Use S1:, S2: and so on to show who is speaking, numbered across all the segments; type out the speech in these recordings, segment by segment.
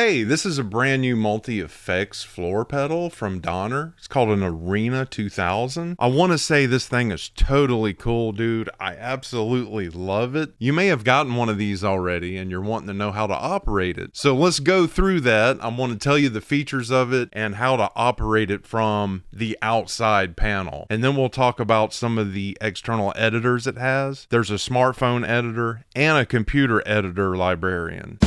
S1: Hey, this is a brand new multi-effects floor pedal from Donner. It's called an Arena 2000. I want to say this thing is totally cool, dude. I absolutely love it. You may have gotten one of these already and you're wanting to know how to operate it. So let's go through that. I want to tell you the features of it and how to operate it from the outside panel. And then we'll talk about some of the external editors it has. There's a smartphone editor and a computer editor librarian.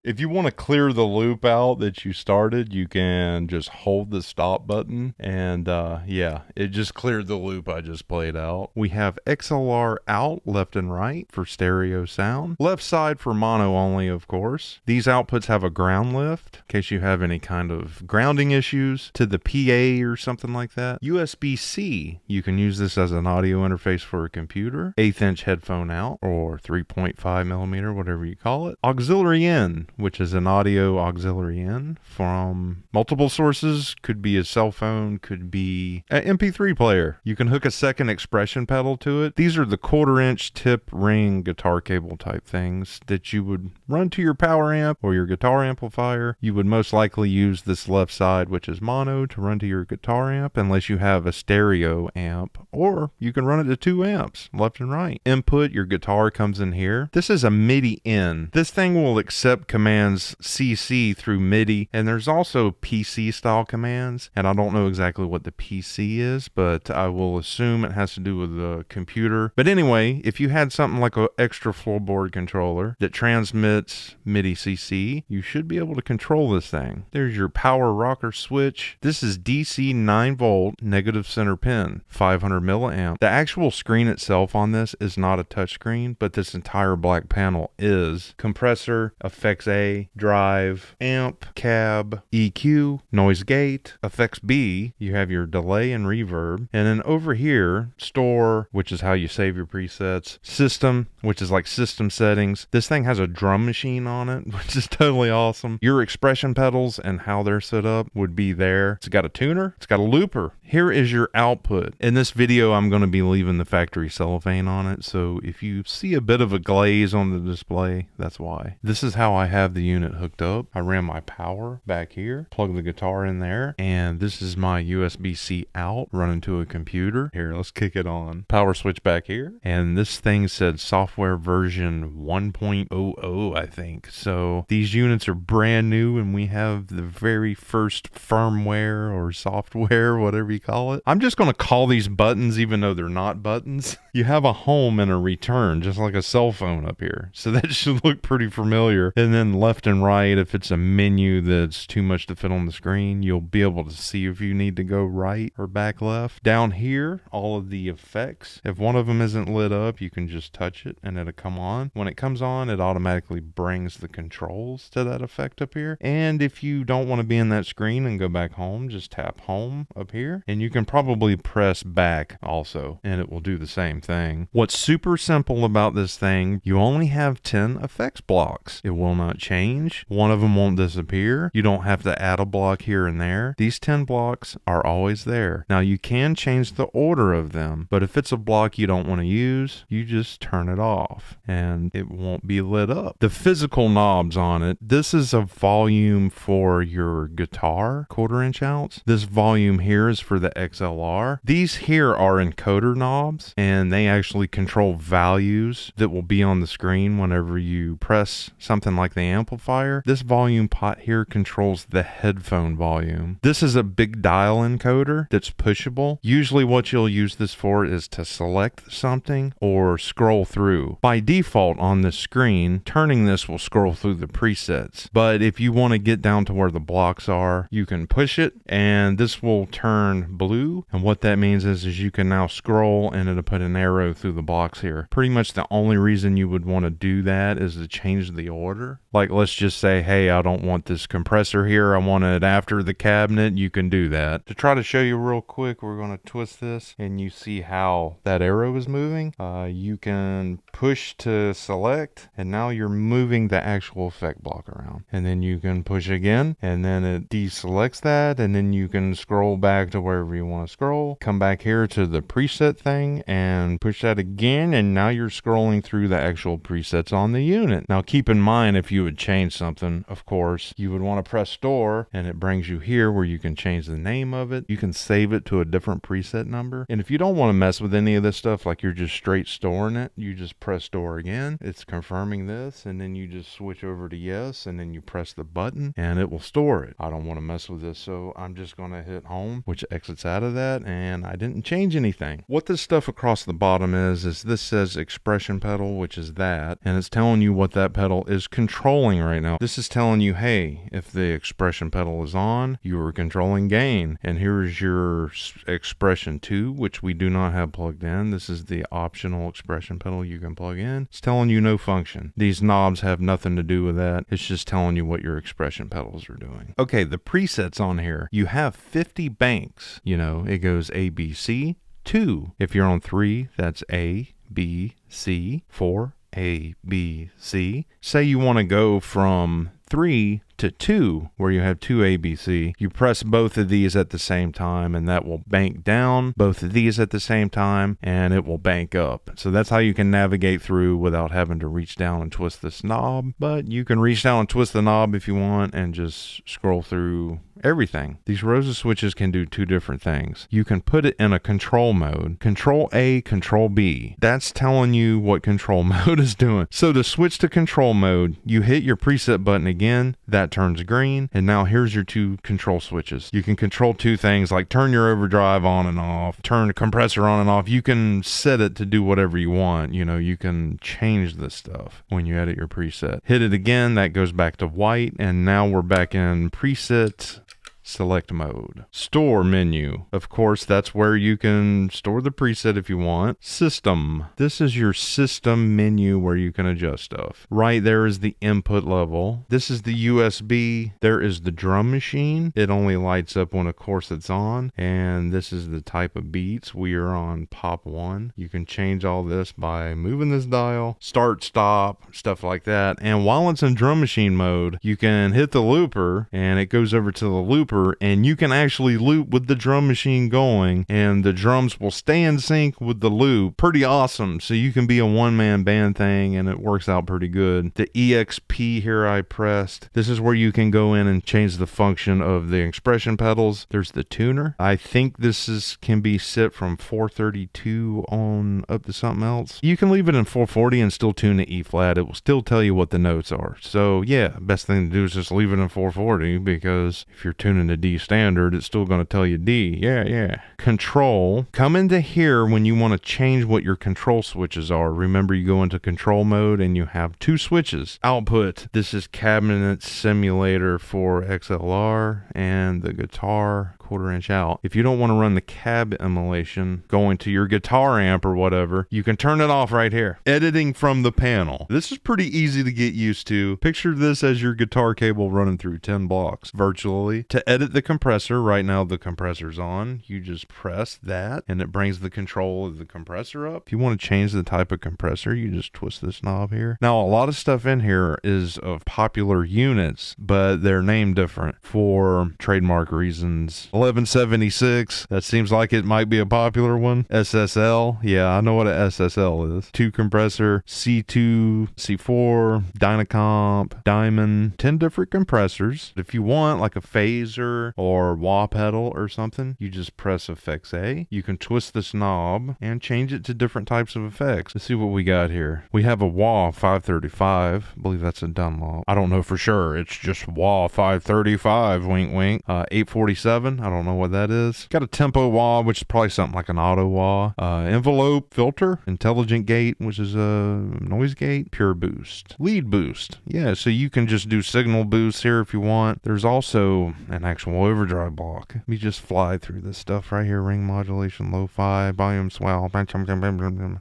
S1: If you want to clear the loop out that you started, you can just hold the stop button and yeah, it just cleared the loop I just played out. We have XLR out left and right for stereo sound. Left side for mono only, of course. These outputs have a ground lift in case you have any kind of grounding issues to the PA or something like that. USB-C, you can use this as an audio interface for a computer. 1/8 inch headphone out or 3.5 millimeter, whatever you call it. Auxiliary in, which is an audio auxiliary in from multiple sources. Could be a cell phone, could be an MP3 player. You can hook a second expression pedal to it. These are the 1/4 inch tip ring guitar cable type things that you would run to your power amp or your guitar amplifier. You would most likely use this left side, which is mono, to run to your guitar amp unless you have a stereo amp, or you can run it to 2 amps left and right. Input, your guitar comes in here. This is a MIDI in. This thing will accept commands CC through MIDI, and there's also PC style commands, and I don't know exactly what the PC is, but I will assume it has to do with the computer. But anyway, if you had something like an extra floorboard controller that transmits MIDI CC, you should be able to control this thing. There's your power rocker switch. This is DC 9 volt negative center pin, 500 milliamp. The actual screen itself on this is not a touch screen, but this entire black panel is. Compressor, effects A, drive, amp, cab, EQ, noise gate, effects B, you have your delay and reverb, and then over here, store, which is how you save your presets, system, which is like system settings. This thing has a drum machine on it, which is totally awesome. Your expression pedals and how they're set up would be there. It's got a tuner, it's got a looper. Here is your output. In this video, I'm going to be leaving the factory cellophane on it, so if you see a bit of a glaze on the display, that's why. This is how I have the unit hooked up. I ran my power back here, plug the guitar in there, and this is my USB-C out running to a computer. Here, let's kick it on. Power switch back here, and this thing said software version 1.00, I think. So these units are brand new, and we have the very first firmware or software, whatever you call it. I'm just going to call these buttons even though they're not buttons. You have a home and a return, just like a cell phone up here. So that should look pretty familiar. And then left and right, if it's a menu that's too much to fit on the screen, you'll be able to see if you need to go right or back left. Down here, all of the effects. If one of them isn't lit up, you can just touch it and it'll come on. When it comes on, it automatically brings the controls to that effect up here. And if you don't want to be in that screen and go back home, just tap home up here. And you can probably press back also, and it will do the same thing. What's super simple about this thing, you only have 10 effects blocks. It will not change. One of them won't disappear. You don't have to add a block here and there. These 10 blocks are always there. Now you can change the order of them, but if it's a block you don't want to use, you just turn it off and it won't be lit up. The physical knobs on it, this is a volume for your guitar 1/4 inch outs. This volume here is for for the XLR. These here are encoder knobs, and they actually control values that will be on the screen whenever you press something like the amplifier. This volume pot here controls the headphone volume. This is a big dial encoder that's pushable. Usually what you'll use this for is to select something or scroll through. By default on the screen, turning this will scroll through the presets. But if you want to get down to where the blocks are, you can push it and this will turn blue. And what that means is you can now scroll and it'll put an arrow through the blocks here. Pretty much the only reason you would want to do that is to change the order. Like let's just say, hey, I don't want this compressor here. I want it after the cabinet. You can do that. To try to show you real quick, we're going to twist this and you see how that arrow is moving. You can push to select and now you're moving the actual effect block around. And then you can push again and then it deselects that and then you can scroll back to wherever you want to scroll. Come back here to the preset thing and push that again and now you're scrolling through the actual presets on the unit. Now keep in mind if you would change something, of course, you would want to press store and it brings you here where you can change the name of it. You can save it to a different preset number. And if you don't want to mess with any of this stuff, like you're just straight storing it, you just press store again. It's confirming this and then you just switch over to yes and then you press the button and it will store it. I don't want to mess with this, so I'm just going to hit home, which exits out of that, and I didn't change anything. What this stuff across the bottom is this says expression pedal, which is that, and it's telling you what that pedal is controlling right now. This is telling you, hey, if the expression pedal is on, you are controlling gain, and here's your expression 2, which we do not have plugged in. This is the optional expression pedal you can plug in. It's telling you no function. These knobs have nothing to do with that. It's just telling you what your expression pedals are doing. Okay, the presets on here, you have 50 banks. You know, it goes A, B, C, 2. If you're on 3, that's A, B, C, 4, A, B, C. Say you want to go from 3 to 2, where you have 2 ABC. You press both of these at the same time and that will bank down both of these at the same time and it will bank up. So that's how you can navigate through without having to reach down and twist this knob. But you can reach down and twist the knob if you want and just scroll through everything. These Rosa switches can do 2 different things. You can put it in a control mode. Control A, Control B. That's telling you what control mode is doing. So to switch to control mode, you hit your preset button again. That turns green. And now here's your 2 control switches. You can control 2 things like turn your overdrive on and off, turn the compressor on and off. You can set it to do whatever you want. You know, you can change this stuff when you edit your preset. Hit it again. That goes back to white. And now we're back in preset select mode. Store menu. Of course, that's where you can store the preset if you want. System. This is your system menu where you can adjust stuff. Right there is the input level. This is the USB. There is the drum machine. It only lights up when, of course, it's on. And this is the type of beats. We are on pop 1. You can change all this by moving this dial. Start, stop, stuff like that. And while it's in drum machine mode, you can hit the looper and it goes over to the looper and you can actually loop with the drum machine going and the drums will stay in sync with the loop. Pretty awesome. So you can be a one-man band thing and it works out pretty good. The EXP here I pressed. This is where you can go in and change the function of the expression pedals. There's the tuner. I think this can be set from 432 on up to something else. You can leave it in 440 and still tune the E flat. It will still tell you what the notes are. So yeah, best thing to do is just leave it in 440 because if you're tuning the D standard, it's still going to tell you D. Yeah. Control. Come into here when you want to change what your control switches are. Remember, you go into control mode and you have 2 switches. Output. This is cabinet simulator for XLR and the guitar 1/4 inch out. If you don't want to run the cab emulation going to your guitar amp or whatever, you can turn it off right here. Editing from the panel. This is pretty easy to get used to. Picture this as your guitar cable running through 10 blocks virtually. To edit the compressor, right now the compressor's on. You just press that and it brings the control of the compressor up. If you want to change the type of compressor, you just twist this knob here. Now a lot of stuff in here is of popular units, but they're named different for trademark reasons. 1176. That seems like it might be a popular one. SSL. Yeah, I know what an SSL is. 2 compressor, C2, C4, Dynacomp, Diamond, 10 different compressors. If you want like a phaser or wah pedal or something, you just press effects A. You can twist this knob and change it to different types of effects. Let's see what we got here. We have a wah 535. I believe that's a Dunlop. I don't know for sure. It's just wah 535. Wink, wink. 847. I don't know what that is. Got a tempo wah, which is probably something like an auto wah. Envelope filter, intelligent gate, which is a noise gate, pure boost, lead boost. Yeah, so you can just do signal boost here if you want. There's also an actual overdrive block. Let me just fly through this stuff right here. Ring modulation, lo-fi, volume swell.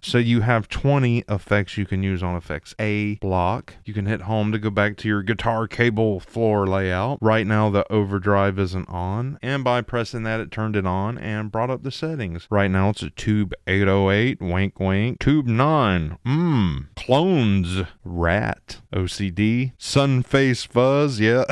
S1: So you have 20 effects you can use on effects A block. You can hit home to go back to your guitar cable floor layout. Right now the overdrive isn't on, and by pressing that it turned it on and brought up the settings. Right now it's a tube 808, wink wink, tube 9, clones, rat, OCD, sun face fuzz, yeah.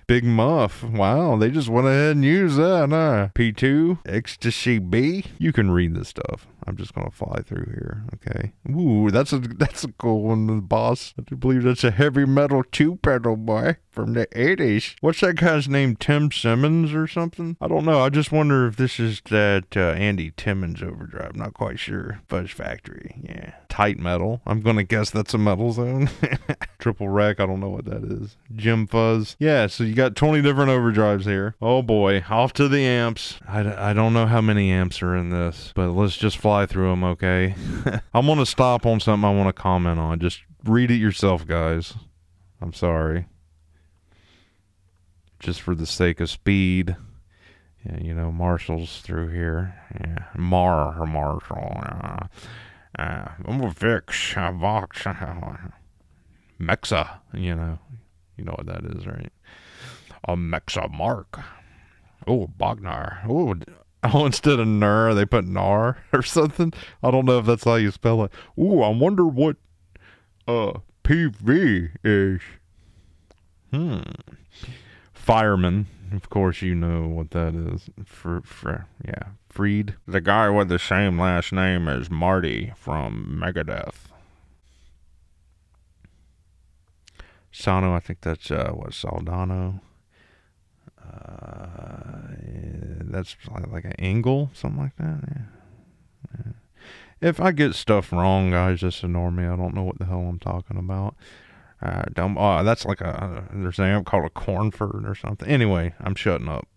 S1: Big Muff. Wow, they just went ahead and used that, huh? P2, Ecstasy B. You can read this stuff. I'm just gonna fly through here. Okay. Ooh, that's a cool one, the boss. I do believe that's a heavy metal 2-pedal, boy, from the 80s. What's that guy's name? Tim Simmons or something? I don't know. I just wonder if this is that Andy Timmons overdrive. Not quite sure. Fuzz Factory. Yeah. Tight metal. I'm gonna guess that's a metal zone. Triple Rec. I don't know what that is. Jim Fuzz. Yeah. So you got 20 different overdrives here. Oh boy. Off to the amps. I don't know how many amps are in this, but let's just fly through them, okay? I'm gonna stop on something I want to comment on. Just read it yourself, guys. I'm sorry. Just for the sake of speed. Yeah, you know, Marshall's through here. Yeah, Marshall. I'm a Vix, a Vox, Mexa. You know what that is, right? A Mexa Mark. Oh, Bognar. Oh, instead of Ner, they put Nar or something. I don't know if that's how you spell it. Ooh, I wonder what PV is. Fireman. Of course you know what that is. Yeah. Freed. The guy with the same last name as Marty from Megadeth. Sano, I think that's Saldano. That's like an angle, something like that. Yeah. If I get stuff wrong, guys, just ignore me. I don't know what the hell I'm talking about. That's like there's an amp called a Cornford or something. Anyway, I'm shutting up.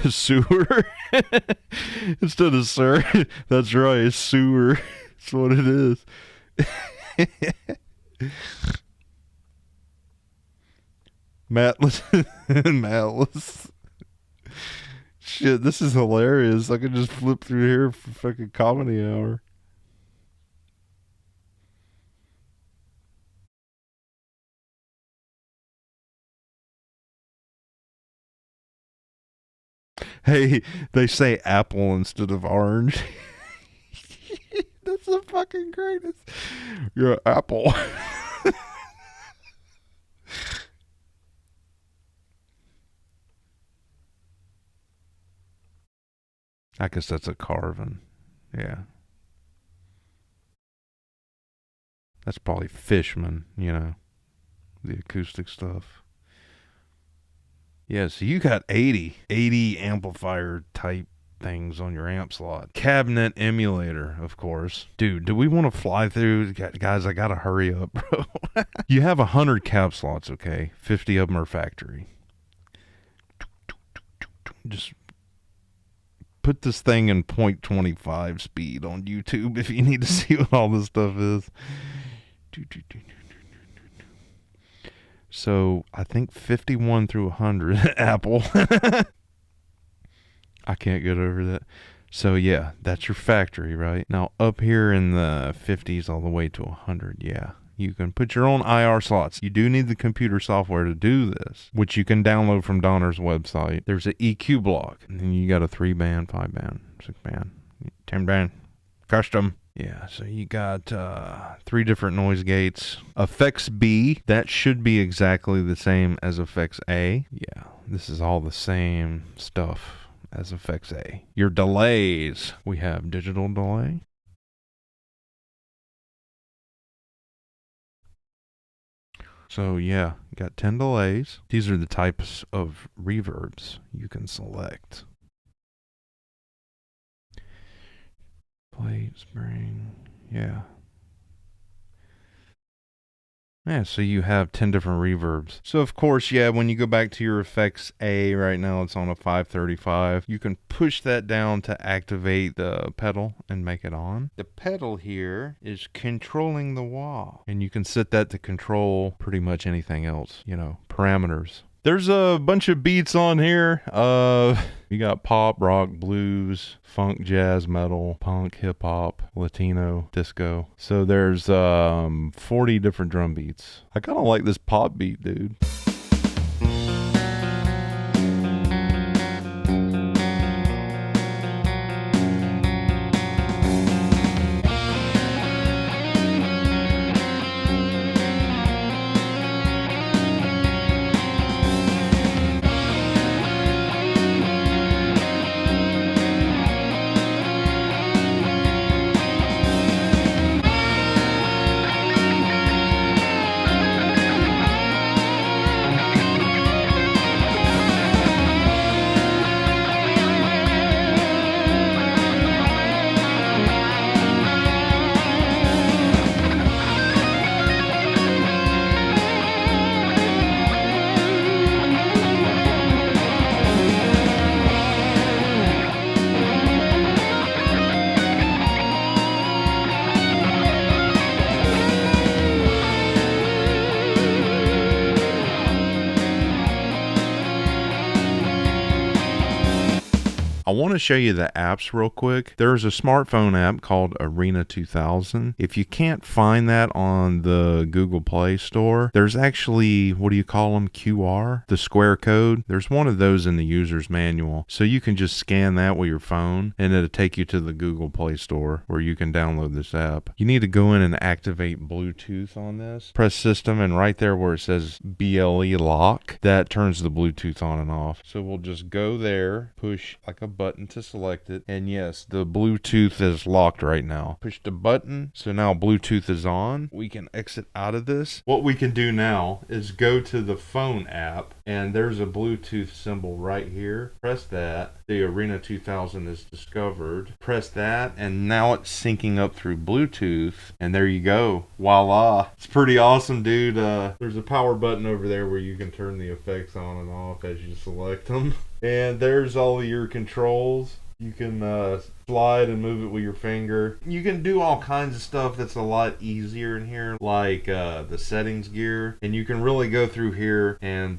S1: Sewer. Instead of sir. That's right, it's sewer. That's what it is. Matless. Shit, this is hilarious. I could just flip through here for fucking comedy hour. Hey, they say apple instead of orange. That's the fucking greatest. You're apple. I guess that's a carving. Yeah. That's probably Fishman, the acoustic stuff. Yeah, so you got 80 amplifier type things on your amp slot. Cabinet emulator, of course. Dude, do we want to fly through? Guys, I gotta hurry up, bro. You have 100 cab slots, okay? 50 of them are factory. Just put this thing in 0.25 speed on YouTube if you need to see what all this stuff is. So I think 51 through 100 Apple. I can't get over that. So yeah, that's your factory, right? Now up here in the 50s all the way to 100, yeah. You can put your own IR slots. You do need the computer software to do this, which you can download from Donner's website. There's an EQ block, and then you got a 3-band, 5-band, 6-band, 10-band, custom. Yeah, so you got 3 different noise gates. Effects B, that should be exactly the same as effects A. Yeah, this is all the same stuff as effects A. Your delays, we have digital delay. So yeah, you got 10 delays. These are the types of reverbs you can select. Plate, spring, yeah. Yeah, so you have 10 different reverbs. So of course, yeah, when you go back to your effects A, right now it's on a 535, you can push that down to activate the pedal and make it on. The pedal here is controlling the wah, and you can set that to control pretty much anything else, you know, parameters. There's a bunch of beats on here. You got pop, rock, blues, funk, jazz, metal, punk, hip hop, Latino, disco. So there's 40 different drum beats. I kind of like this pop beat, dude. I want to show you the apps real quick. There's a smartphone app called Arena 2000. If you can't find that on the Google Play Store, there's actually, what do you call them, QR? The square code. There's one of those in the user's manual. So you can just scan that with your phone and it'll take you to the Google Play Store where you can download this app. You need to go in and activate Bluetooth on this. Press system, and right there where it says BLE lock, that turns the Bluetooth on and off. So we'll just go there, push like a button to select it, and yes, the Bluetooth is locked right now. Push the button, so now Bluetooth is on. We can exit out of this. What we can do now is go to the phone app, and there's a Bluetooth symbol right here. Press that. The Arena 2000 is discovered. Press that, and now it's syncing up through Bluetooth, and there you go. Voila. It's pretty awesome, dude. There's a power button over there where you can turn the effects on and off as you select them. And there's all of your controls. You can slide and move it with your finger. You can do all kinds of stuff that's a lot easier in here, like the settings gear. And you can really go through here and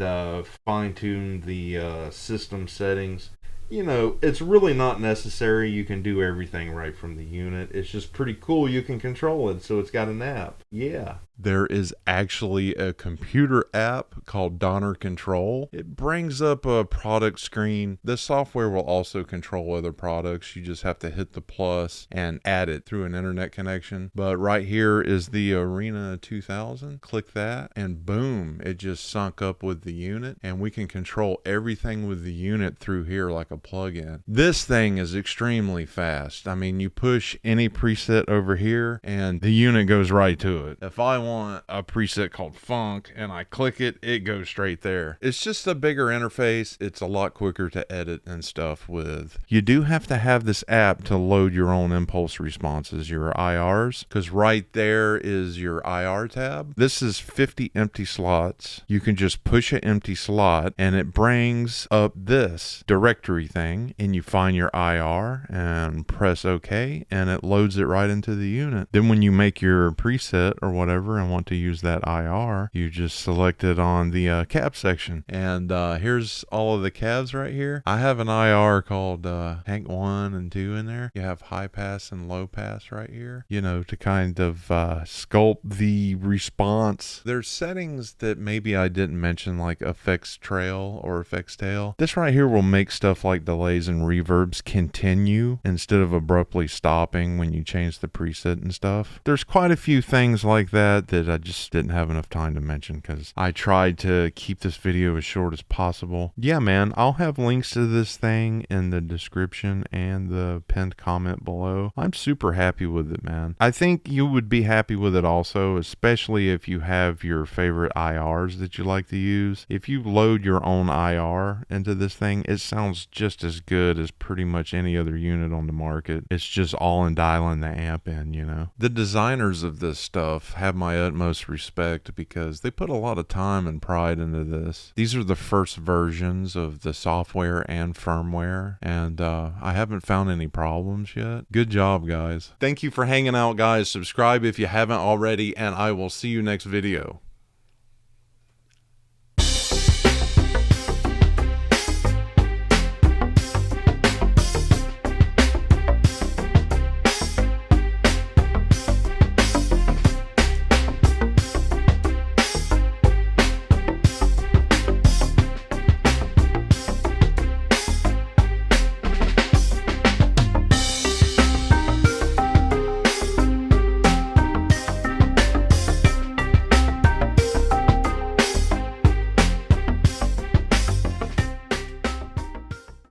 S1: fine tune the system settings. You know, it's really not necessary. You can do everything right from the unit. It's just pretty cool. You can control it, so it's got an app. Yeah. There is actually a computer app called Donner Control. It brings up a product screen. The software will also control other products. You just have to hit the plus and add it through an internet connection. But right here is the Arena 2000. Click that and boom, it just sunk up with the unit, and we can control everything with the unit through here like a plug-in. This thing is extremely fast. I mean, you push any preset over here and the unit goes right to it. If I want a preset called funk and I click it, it goes straight there. It's just a bigger interface. It's a lot quicker to edit and stuff with. You do have to have this app to load your own impulse responses, your IRs, because right there is your IR tab. This is 50 empty slots. You can just push an empty slot and it brings up this directory thing, and you find your IR and press OK, and it loads it right into the unit. Then when you make your preset or whatever and want to use that IR, you just select it on the cab section. And here's all of the cabs right here. I have an IR called Hank 1 and 2 in there. You have high pass and low pass right here, you know, to kind of sculpt the response. There's settings that maybe I didn't mention, like effects trail or effects tail. This right here will make stuff like like delays and reverbs continue instead of abruptly stopping when you change the preset and stuff. There's quite a few things like that I just didn't have enough time to mention because I tried to keep this video as short as possible. Yeah, man, I'll have links to this thing in the description and the pinned comment below. I'm super happy with it, man. I think you would be happy with it also, especially if you have your favorite IRs that you like to use. If you load your own IR into this thing, it sounds just as good as pretty much any other unit on the market. It's just all in dialing the amp in, you know. The designers of this stuff have my utmost respect because they put a lot of time and pride into this. These are the first versions of the software and firmware, and I haven't found any problems yet. Good job, guys. Thank you for hanging out, guys. Subscribe if you haven't already, and I will see you next video.